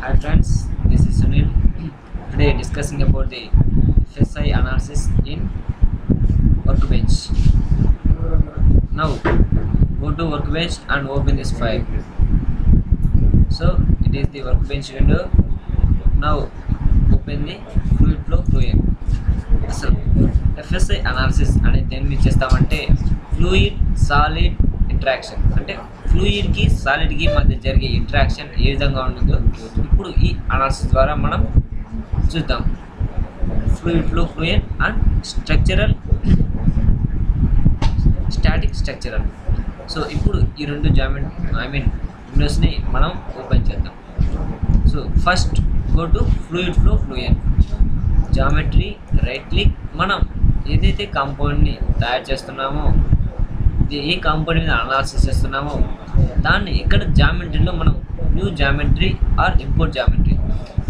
Hi friends, this is Sunil. Today discussing about the FSI analysis in Workbench. Now go to Workbench and open this file. So it is the Workbench window. Now open the Fluid Flow Fluent. అసలు FSI analysis అనేది దేన్ని చేస్తామంటే fluid solid interaction అంటే ఫ్లూయిడ్కి సాలిడ్కి మధ్య జరిగే interaction ఏ విధంగా ఉంటుందో ఇప్పుడు ఈ అనాలిసిస్ ద్వారా మనం చూద్దాం. Fluid flow fluent and static structural. So ఇప్పుడు ఈ రెండు విండోస్ని మనం ఓపెన్ చేద్దాం. So first go to fluid flow fluent, geometry, right click. మనం ఏదైతే కాంపౌండ్ని తయారు చేస్తున్నామో, ఏ కాంపౌండ్ మీద అనాలిసిస్ చేస్తున్నామో దాన్ని ఇక్కడ జామెట్రీలో మనం new geometry or import geometry.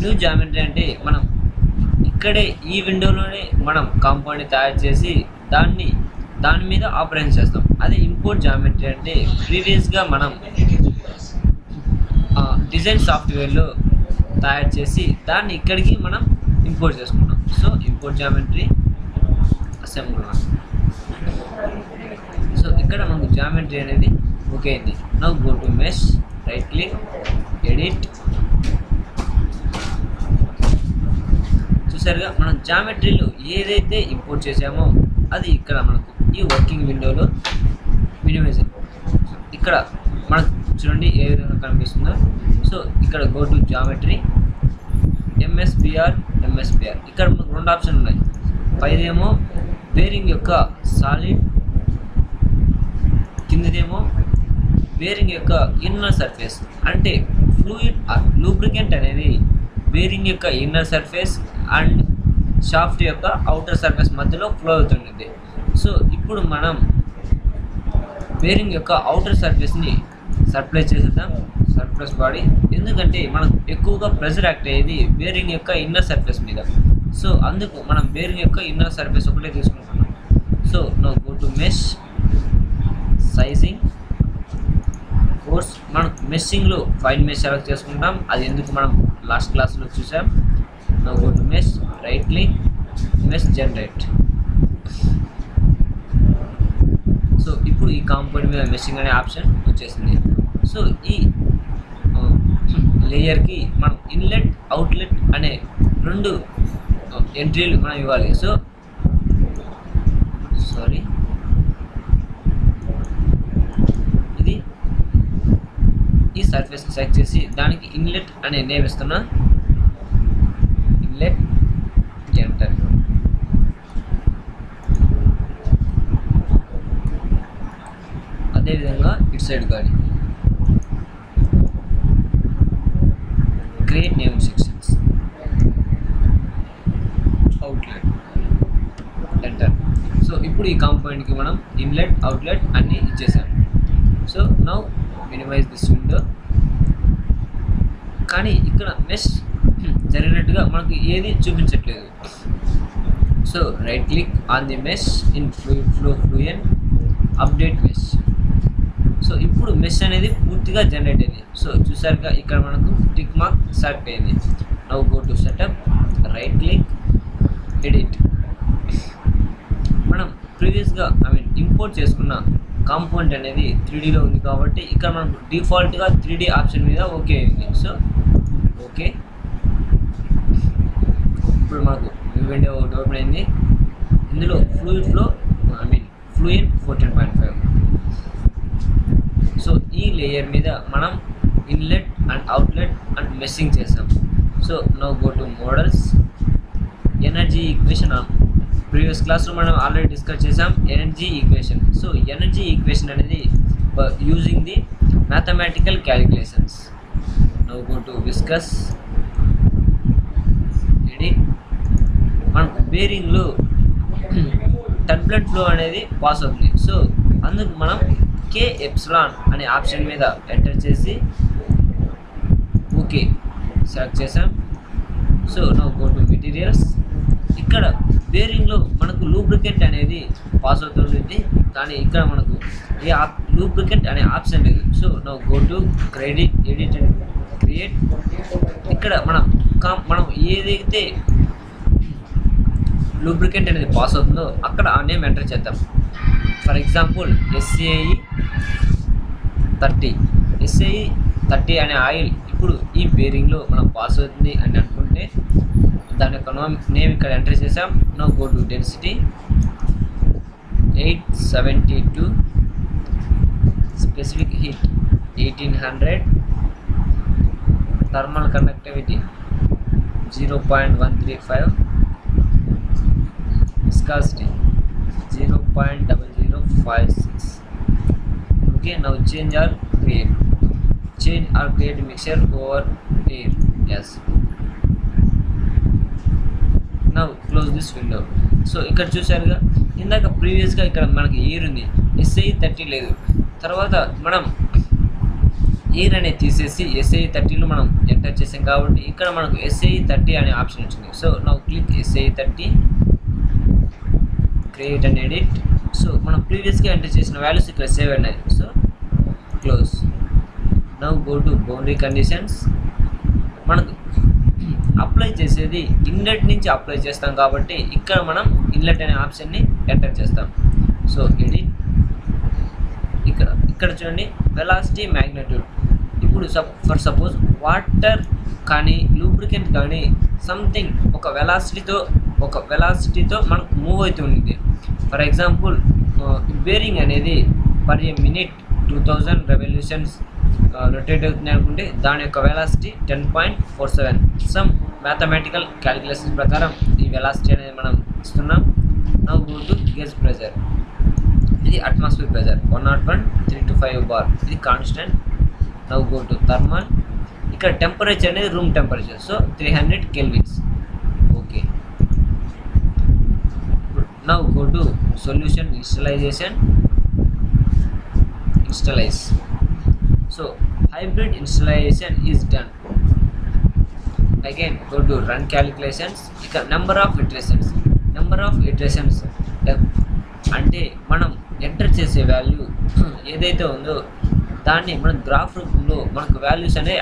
New geometry అంటే మనం ఇక్కడే ఈ విండోలోనే మనం కాంపౌండ్ని తయారు చేసి దాని మీద ఆపరేషన్ చేస్తాం. అదే ఇంపోర్ట్ జామెట్రీ అంటే ప్రీవియస్గా మనం డిజైన్ సాఫ్ట్వేర్లో తయారు చేసి దాన్ని ఇక్కడికి మనం ఇంపోర్ట్ చేసుకుంటాం. So import geometry assembly. So ఇక్కడ మనకు జామెట్రీ అనేది ఓకే అయింది. Now go to mesh, right click, edit. చూసారుగా మనం జామెట్రీలో ఏదైతే ఇంపోర్ట్ చేసామో అది ఇక్కడ మనకు ఈ వర్కింగ్ విండోలో మినిమైజ్. ఇక్కడ మనకు చూడండి ఏ విధంగా కనిపిస్తుందో. సో ఇక్కడ గో టు జామెట్రీ, ఎంఎస్బిఆర్. ఇక్కడ మనకు రెండు ఆప్షన్ ఉన్నాయి. పైదేమో బేరింగ్ యొక్క సాలిడ్, కిందదేమో బేరింగ్ యొక్క ఇన్నర్ సర్ఫేస్. అంటే ఫ్లూయిడ్ లూబ్రికెంట్ అనేది బేరింగ్ యొక్క ఇన్నర్ సర్ఫేస్ అండ్ షాఫ్ట్ యొక్క అవుటర్ సర్ఫేస్ మధ్యలో ఫ్లో అవుతుంది. సో ఇప్పుడు మనం బేరింగ్ యొక్క అవుటర్ సర్ఫేస్ని సర్ప్లై చేసేద్దాం, సర్ఫేస్ బాడీ. ఎందుకంటే మనం ఎక్కువగా ప్రెషర్ యాక్ట్ అయ్యేది బేరింగ్ యొక్క ఇన్నర్ సర్ఫేస్ మీద. సో అందుకు మనం బేరింగ్ యొక్క ఇన్నర్ సర్ఫేస్ ఒకటే తీసుకుంటున్నాం. So now go to mesh, sizing, course. మనం మెషింగ్లో ఫైన్ మెష్ సెలెక్ట్ చేసుకుంటాం. అది ఎందుకు మనం లాస్ట్ క్లాస్లో చూసాం. Now go to mesh, right click, mesh generate. So ఇప్పుడు ఈ కాంపౌండ్ మీద మెషింగ్ అనే ఆప్షన్ వచ్చేసింది. సో ఈ లేయర్కి మనం ఇన్లెట్, అవుట్లెట్ అనే రెండు ఎంట్రీలు మనం ఇవ్వాలి. సో ఇది ఈ సర్ఫేస్ సెలెక్ట్ చేసి దానికి ఇన్లెట్ అనే నేమ్ ఇస్తున్నా, ఇన్లెట్, ఎంటర్. అదేవిధంగా ఇటు సైడ్ కానీ create name sections, outlet, enter. So ఇప్పుడు ఈ కాంపౌండ్కి మనం ఇన్లెట్, అవుట్లెట్ అన్నీ ఇచ్చేసాం. So now minimize this window. కానీ ఇక్కడ మెష్ జరిగినట్టుగా మనకు ఏది చూపించట్లేదు. So right click on the mesh in flow fluent, update mesh. So ఇప్పుడు మెష్ అనేది పూర్తిగా జనరేట్ అయింది. సో చూసారుగా ఇక్కడ మనకు టిక్ మార్క్ సెలెక్ట్ అయింది. Now go to setup, right click, edit. మనం ప్రీవియస్గా ఇంపోర్ట్ చేసుకున్న కాంపౌండ్ అనేది 3Dలో ఉంది కాబట్టి ఇక్కడ మనకు డిఫాల్ట్గా 3D ఆప్షన్ మీద ఓకే అయింది. So okay. ఇప్పుడు మనకు విండో ఒకటి ఓపెన్ అయింది. ఇందులో ఫ్లూయిడ్ ఫ్లో ఫ్లూయెంట్ 14.5. సో ఈ లేయర్ మీద మనం inlet and outlet and meshing చేసాం. So now go to models, energy equation. Previous క్లాస్లో మనం ఆల్రెడీ డిస్కస్ చేసాం energy equation. So energy equation అనేది using the mathematical calculations. Now go to viscous, edit. మనకు బేరింగ్లో టర్బులెంట్ ఫ్లో అనేది pass అవుతుంది. So అందుకు మనం K ఎప్సిలాన్ అనే ఆప్షన్ మీద ఎంటర్ చేసి ఓకే సెలెక్ట్ చేసాం. So now go to materials. ఇక్కడ బేరింగ్లో మనకు లూబ్రికెంట్ అనేది పాస్ అవుతుంది, కానీ ఇక్కడ మనకు ఏ లూబ్రికెంట్ అనే ఆప్షన్ లేదు. So now go to edit and create. ఇక్కడ మనం ఏదైతే లూబ్రికెంట్ అనేది పాస్ అవుతుందో అక్కడ ఆ నేమ్ ఎంటర్ చేద్దాం. ఫర్ ఎగ్జాంపుల్ SAE 30 అనే ఆయిల్ ఇప్పుడు ఈ బేరింగ్లో మనం పాస్ అవుతుంది అని అనుకుంటే దాని యొక్క నేమ్ ఇక్కడ ఎంటర్ చేసాం. Now go to density 872, specific heat 1800, thermal conductivity 0.135, viscosity 0.0056. Okay, now change or create mixture over air. Yes, now close this window. So ఇక్కడ చూసారుగా, ఇందాక ప్రీవియస్గా ఇక్కడ మనకి ఎయిర్ ఉంది, SAE 30 లేదు. తర్వాత మనం ఎయిర్ అనేది తీసేసి SAE 30లో మనం ఎంటర్ చేసాం కాబట్టి ఇక్కడ మనకు SAE 30 అనే ఆప్షన్ వచ్చింది. So now click SAE 30, create and edit. So మనం ప్రీవియస్గా ఎంటర్ చేసిన వాల్యూస్ ఇక్కడ సేవ్ అయినాయి. So close. Now go to boundary conditions. మనకు అప్లై చేసేది ఇన్లెట్ నుంచి అప్లై చేస్తాం కాబట్టి ఇక్కడ మనం ఇన్లెట్ అనే ఆప్షన్ని ఎంటర్ చేస్తాం. So edit. ఇక్కడ చూడండి వెలాసిటీ మ్యాగ్నిట్యూడ్. ఇప్పుడు ఫర్ సపోజ్ వాటర్ కానీ లూబ్రికెంట్ కానీ సంథింగ్ ఒక వెలాసిటీతో మనకు మూవ్ అవుతుంది. ఫర్ ఎగ్జాంపుల్ బేరింగ్ అనేది per a minute 2000 revolutions rotate అవుతుంది అనుకుంటే దాని యొక్క వెలాసిటీ 10.47. సమ్ మ్యాథమెటికల్ క్యాలిక్యులేషన్స్ ప్రకారం ఈ వెలాసిటీ అనేది మనం ఇస్తున్నాం. Now go to gauge pressure. ఇది అట్మాస్ఫియర్ ప్రెజర్ 101.325 బార్, ఇది constant. Now go to thermal. ఇక్కడ టెంపరేచర్ అనేది room temperature, so 300 kelvins. Okay, now go to solution initialize. So hybrid initialization is done. Again go to run calculations. ఇక number of iterations అంటే మనం enter చేసే value ఏదైతే ఉందో దాన్ని మన గ్రాఫ్ రూపంలో మనకు వాల్యూస్ అనేవి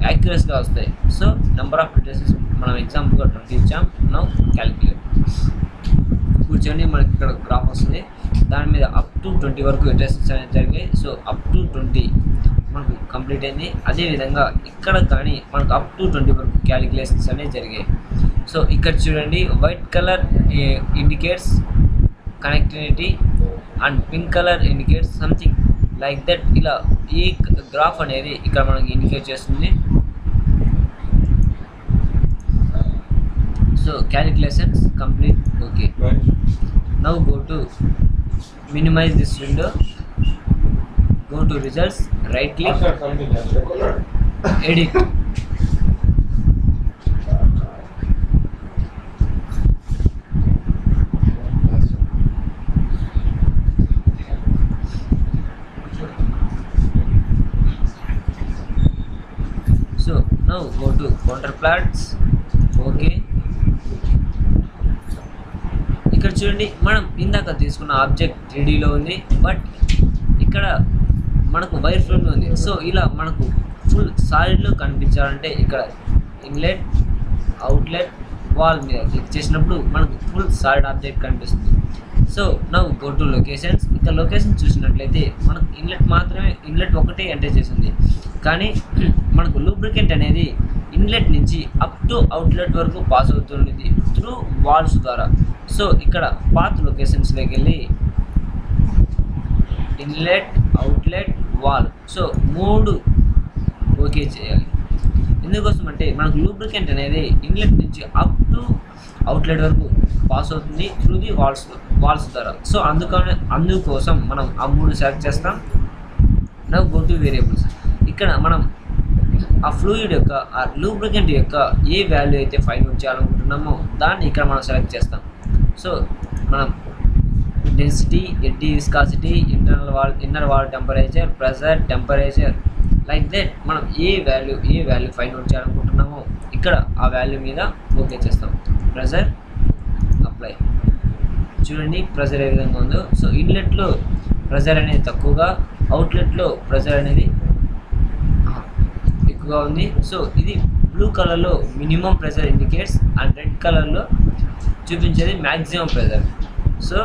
యాక్యురస్గా వస్తాయి. సో నెంబర్ ఆఫ్ ఇటరేషన్స్ మనం ఎగ్జాంపుల్గా 20 ఇచ్చాం. Now calculate. కూర్చొని మనకి ఇక్కడ గ్రాఫ్ వస్తుంది, దాని మీద అప్ టు 20 వరకు ఇటరేషన్స్ అనేవి జరిగాయి. సో అప్ టు 20 మనకు కంప్లీట్ అయింది. అదేవిధంగా ఇక్కడ కానీ మనకు అప్ టు 20 వరకు క్యాలిక్యులేషన్స్ అనేవి జరిగాయి. సో ఇక్కడ చూడండి, white colour indicates connectivity and pink colour indicates something like that. ఇలా ఈ గ్రాఫ్ అనేది ఇక్కడ మనకి ఇండికేట్ చేస్తుంది. So calculations complete. Okay, now go to minimize this window, go to results, right click, edit. So now go to counterplots. Okay, ఇక్కడ చూడండి, మనం ఇందాక తీసుకున్న ఆబ్జెక్ట్ 3Dలో ఉంది, బట్ ఇక్కడ మనకు వైర్ ఫ్రేమ్ ఉంది. సో ఇలా మనకు ఫుల్ సాలిడ్లో కనిపించాలంటే ఇక్కడ ఇన్లెట్, అవుట్లెట్, వాల్ మీద క్లిక్ చేసినప్పుడు మనకు ఫుల్ సాలిడ్ ఆబ్జెక్ట్ కనిపిస్తుంది. So now go to locations. ఇక్కడ లొకేషన్ చూసినట్లయితే మనకు ఇన్లెట్ ఒకటే ఎంటర్ చేసింది, కానీ మనకు లూబ్రికెంట్ అనేది ఇన్లెట్ నుంచి అప్ టు అవుట్లెట్ వరకు పాస్ అవుతుంది త్రూ వాల్స్ ద్వారా. సో ఇక్కడ పాత్ లొకేషన్స్లోకి వెళ్ళి inlet, outlet, wall, so 3 okay చేయాలి. ఎందుకోసం అంటే మనకు లూబ్రికెంట్ అనేది ఇన్లెట్ నుంచి అప్ టు అవుట్లెట్ వరకు పాస్ అవుతుంది త్రూ ది వాల్స్ ద్వారా. సో అందుకోసం మనం ఆ 3 సెలెక్ట్ చేస్తాం. Now go to variables. ఇక్కడ మనం ఆ ఫ్లూయిడ్ యొక్క ఆ లూబ్రికెంట్ యొక్క ఏ వాల్యూ అయితే ఫైండ్ అవుట్ చేయాలనుకుంటున్నామో దాన్ని ఇక్కడ మనం సెలెక్ట్ చేస్తాం. సో మనం density, eddy viscosity, inner wall temperature, pressure, temperature, like that మనం ఏ వాల్యూ ఫైండ్ అవుట్ చేయాలనుకుంటున్నామో ఇక్కడ ఆ వాల్యూ మీద ఓకే చేస్తాం. Pressure apply. చూడండి ప్రెజర్ ఏ విధంగా ఉందో. సో ఇన్లెట్లో ప్రెజర్ అనేది తక్కువగా, అవుట్లెట్లో ప్రెజర్ అనేది ఎక్కువగా ఉంది. సో ఇది బ్లూ కలర్లో minimum pressure indicates and red కలర్లో చూపించేది maximum pressure. So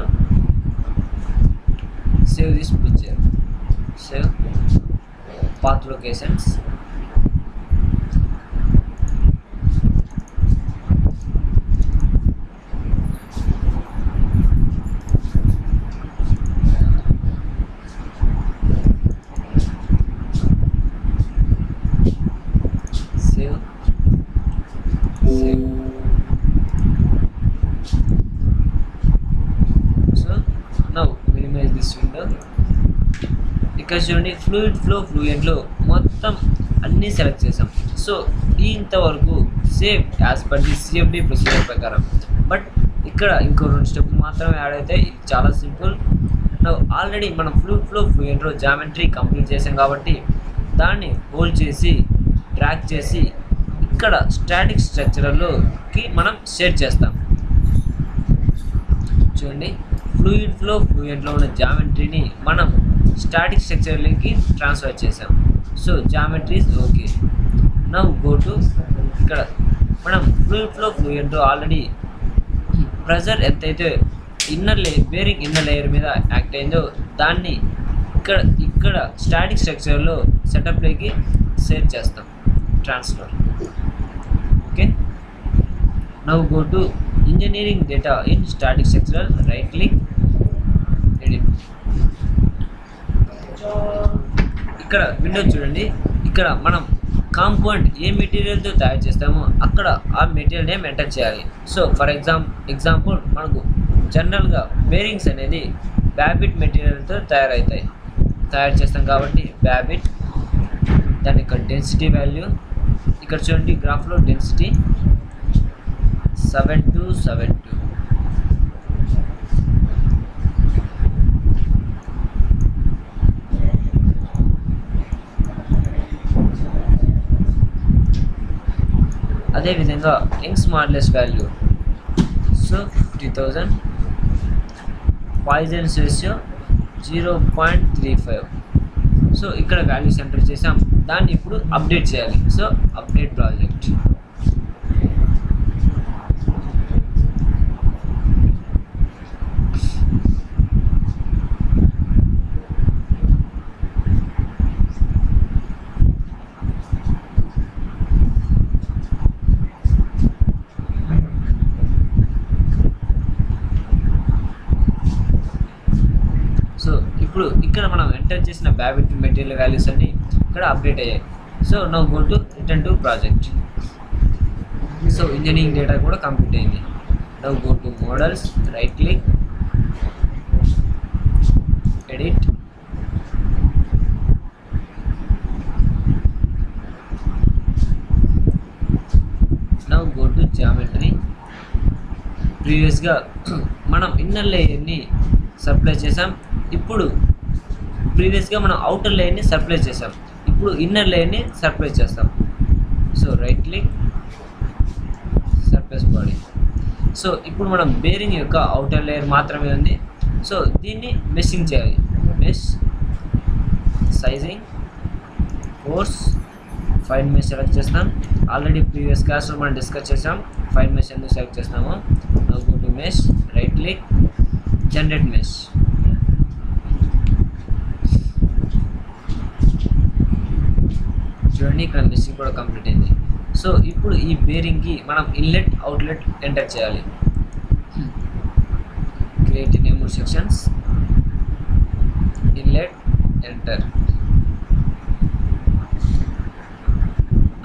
save this picture, save path locations. Save. So now minimize this window. ఇక్కడ చూడండి ఫ్లూయిడ్ ఫ్లూయెంట్లో మొత్తం అన్నీ సెలెక్ట్ చేసాం. సో ఇంతవరకు save as per the CFD procedure ప్రకారం. బట్ ఇక్కడ ఇంకో 2 స్టెప్ మాత్రమే యాడ్ అవుతాయి. ఇది చాలా సింపుల్. ఆల్రెడీ మనం ఫ్లూయిడ్లో జామెట్రీ కంప్లీట్ చేసాం కాబట్టి దాన్ని హోల్డ్ చేసి డ్రాగ్ చేసి ఇక్కడ స్టాటిక్ స్ట్రక్చర్లోకి మనం షేర్ చేస్తాం. చూడండి ఫ్లూయిడ్లో ఉన్న జామెట్రీని మనం స్టాటిక్ స్ట్రక్చర్లోకి ట్రాన్స్ఫర్ చేసాం. So geometries okay. Now go to ఇక్కడ మనం ఫ్లూయిడ్లో ఆల్రెడీ ప్రెజర్ ఎంతైతే బేరింగ్ ఇన్నర్ లేయర్ మీద యాక్ట్ అయిందో దాన్ని ఇక్కడ స్టాటిక్ స్ట్రక్చర్లో సెటప్లోకి షేర్ చేస్తాం, transfer. Okay. Now go to engineering data in static structural, right click, edit. ఇక్కడ విండో చూడండి. ఇక్కడ మనం కాంపౌండ్ ఏ మెటీరియల్తో తయారు చేస్తామో అక్కడ ఆ మెటీరియల్ నేమ్ ఎంటర్ చేయాలి. సో ఫర్ ఎగ్జాంపుల్ మనకు జనరల్గా బేరింగ్స్ అనేది బ్యాబిట్ మెటీరియల్తో తయారు చేస్తాం కాబట్టి బ్యాబిట్. దాని యొక్క డెన్సిటీ వాల్యూ ఇక్కడ చూడండి, గ్రాఫ్లో డెన్సిటీ 7272. అదేవిధంగా Young's modulus value so 50,000. Poisons ratio 0.35. So ఇక్కడ వాల్యూస్ ఎంటర్ చేసాం. దాన్ని ఇప్పుడు అప్డేట్ చేయాలి. So update project. ఇప్పుడు ఇక్కడ మనం ఎంటర్ చేసిన బ్యాబిట్ మెటీరియల్ వాల్యూస్ అన్ని ఇక్కడ అప్డేట్ అయ్యాయి. So now go to return to project. So engineering data కూడా కంప్లీట్ అయింది. Now go to models, right click, edit. Now go to geometry. ప్రీవియస్గా మనం ఇన్నర్ లేయర్ని సప్లై చేసాం. ఇప్పుడు ప్రీవియస్గా మనం అవుటర్ లేయర్ని సప్లై చేసాం. ఇప్పుడు ఇన్నర్ లేయర్ని సప్లై చేస్తాం. So right click, surface body. So ఇప్పుడు మనం బేరింగ్ యొక్క అవుటర్ లేయర్ మాత్రమే ఉంది. సో దీన్ని మెషింగ్ చేయాలి. Mesh, sizing, force, fine mesh select చేస్తాం. ఆల్రెడీ ప్రీవియస్ క్లాస్లో మనం డిస్కస్ చేసాం ఫైన్ మెష్ ఎందుకు సెలెక్ట్ చేస్తాము. Now go to mesh, right click, generate mesh. చూడండి ఇక్కడ మెషింగ్ కూడా కంప్లీట్ అయింది. సో ఇప్పుడు ఈ బేరింగ్కి మనం ఇన్లెట్ అవుట్లెట్ ఎంటర్ చేయాలి. Create new sections, inlet, enter.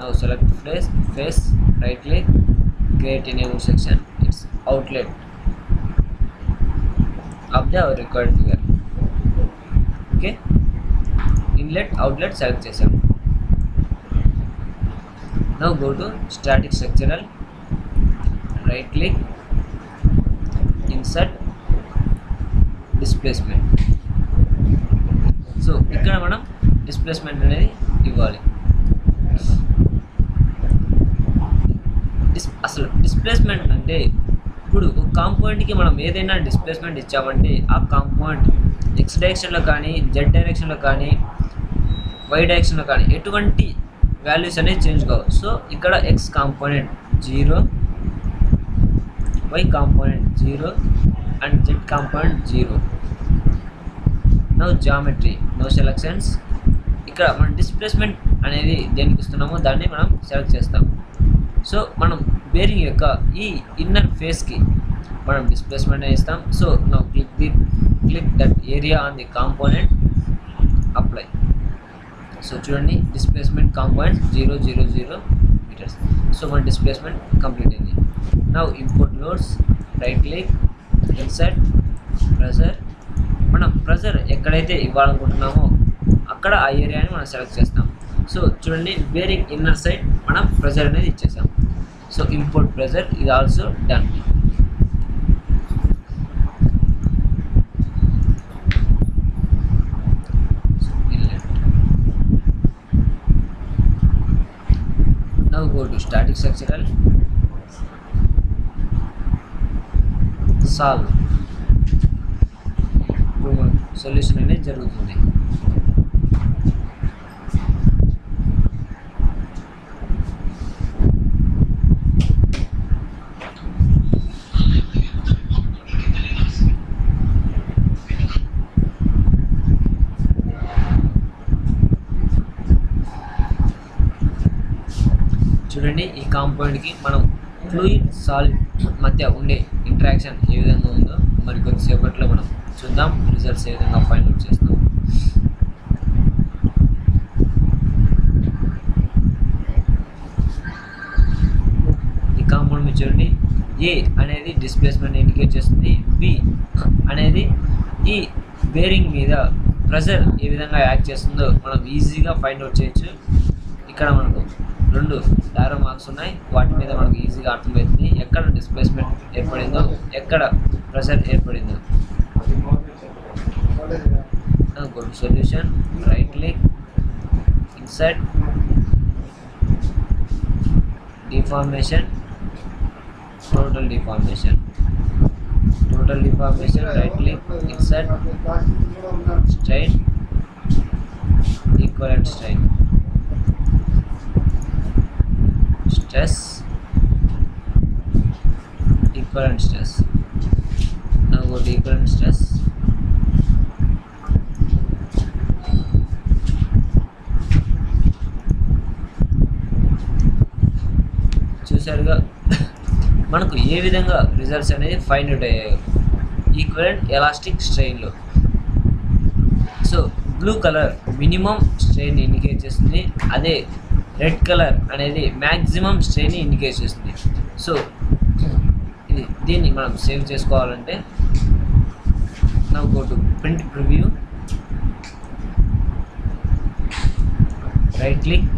Now select face, right click, create new section. It's outlet of the required figure. Okay, inlet outlet select chesam. Now go to static structural, right click, insert, displacement. So ikkada manam displacement anedi ivvali. అసలు displacement అంటే ఇప్పుడు ఒక కాంపోనెంట్కి మనం ఏదైనా displacement ఇచ్చామంటే ఆ component X డైరెక్షన్లో కానీ జెడ్ డైరెక్షన్లో కానీ వై డైరెక్షన్లో కానీ ఎటువంటి వాల్యూస్ అనేది చేంజ్ కావు. సో ఇక్కడ X component 0, y component 0 and z component 0. Now geometry, no selections. ఇక్కడ మనం డిస్ప్లేస్మెంట్ అనేది దేనికి ఇస్తున్నామో దాన్ని మనం సెలెక్ట్ చేస్తాం. సో మనం బేరింగ్ యొక్క ఈ ఇన్నర్ ఫేస్కి మనం డిస్ప్లేస్మెంట్ ఇస్తాం. So now click that area on the component, apply. So చూడండి డిస్ప్లేస్మెంట్ కాంపోనెంట్ 0, 0, 0 మీటర్స్. సో మన డిస్ప్లేస్మెంట్ కంప్లీట్ అయింది. Now import loads, right click, insert pressure. మనం ప్రెజర్ ఎక్కడైతే ఇవ్వాలనుకుంటున్నామో అక్కడ ఆ ఏరియాని మనం సెలెక్ట్ చేస్తాం. సో చూడండి బేరింగ్ ఇన్నర్ సైడ్ మనం ప్రెజర్ అనేది ఇచ్చేసాం. సో ఇంపోర్ట్ ప్రెజర్ ఇది also done. Now go to static structural, solve. Solution అనేది జరుగుతుంది. చూడండి ఈ కాంపౌండ్కి మనం ఫ్లూయిడ్ సాలిడ్ మధ్య ఉండే ఇంటరాక్షన్ ఏ విధంగా ఉందో మరి కొద్దిసేపట్లో మనం చూద్దాం. రిజల్ట్స్ ఏ విధంగా ఫైండ్ అవుట్ చేస్తాం. ఈ కాంపౌండ్ మీద చూడండి ఏ అనేది డిస్ప్లేస్మెంట్ ఇండికేట్ చేస్తుంది, బి అనేది ఈ బేరింగ్ మీద ప్రెజర్ ఏ విధంగా యాక్ట్ చేస్తుందో మనం ఈజీగా ఫైండ్ అవుట్ చేయొచ్చు. ఇక్కడ మనకు 2 డారో మార్క్స్ ఉన్నాయి, వాటి మీద మనకు ఈజీగా అర్థమవుతుంది ఎక్కడ డిస్ప్లేస్మెంట్ ఏర్పడిందో, ఎక్కడ ప్రెషర్ ఏర్పడిందో. Go to solution, right click, insert deformation, total deformation, right click, insert strain, equivalent strain, stress, equivalent stress. Now go to equivalent stress. చూసారుగా మనకు ఏ విధంగా రిజల్ట్స్ అనేది ఫైండ్ అవుట్ అయ్యాయి ఈక్వలెంట్ ఎలాస్టిక్ స్ట్రెయిన్లో. So blue colour minimum strain indicate చేస్తుంది, అదే red colour అనేది maximum strain indicate చేస్తుంది. సో దీన్ని మనం సేవ్ చేసుకోవాలంటే now go to print preview, right click,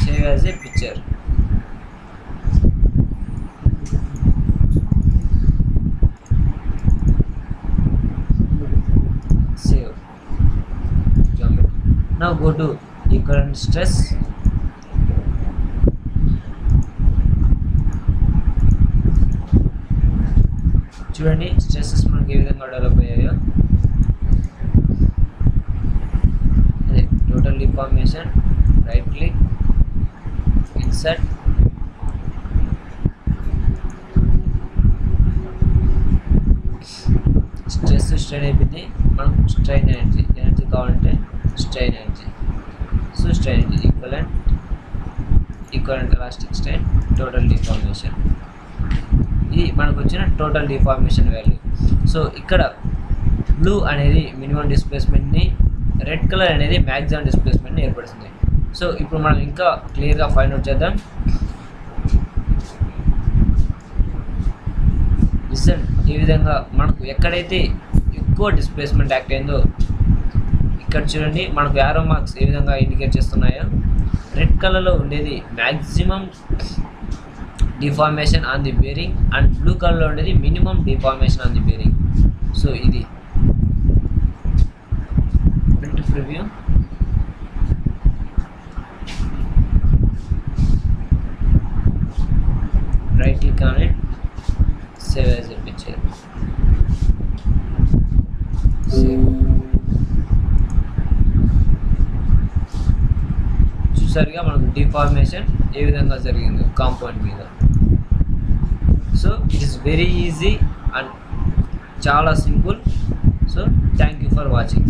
save as a picture. Save. Now go to equivalent stress, చూడండి stresses మనకి ఏ విధంగా డెవలప్ అయ్యాయో. అదే total deformation, right click, insert, stress strain అయిపోయింది. మనం స్ట్రెయిన్ ఎనర్జీ కావాలంటే strain energy. So strain equivalent elastic strain, total deformation. ఇది మనకు వచ్చిన టోటల్ డిఫార్మేషన్ వాల్యూ. సో ఇక్కడ బ్లూ అనేది మినిమం డిస్ప్లేస్మెంట్ని, రెడ్ కలర్ అనేది మ్యాక్సిమం డిస్ప్లేస్మెంట్ని ఏర్పడుతుంది. సో ఇప్పుడు మనం ఇంకా క్లియర్గా ఫైండ్ అవుట్ చేద్దాం. రిజల్ట్ ఈ విధంగా మనకు ఎక్కడైతే ఎక్కువ డిస్ప్లేస్మెంట్ యాక్ట్ అయిందో ఇక్కడ చూడండి మనకు యారో మార్క్స్ ఏ విధంగా ఇండికేట్ చేస్తున్నాయో. రెడ్ కలర్లో ఉండేది maximum deformation on the bearing and blue కలర్లో ఉండేది minimum deformation on the bearing. So ఇది print preview, right click on it, save as a picture. చూసారుగా మనకు డిఫార్మేషన్ ఏ విధంగా జరిగింది కాంపౌండ్ మీద. So it is very easy and చాలా simple. So thank you for watching.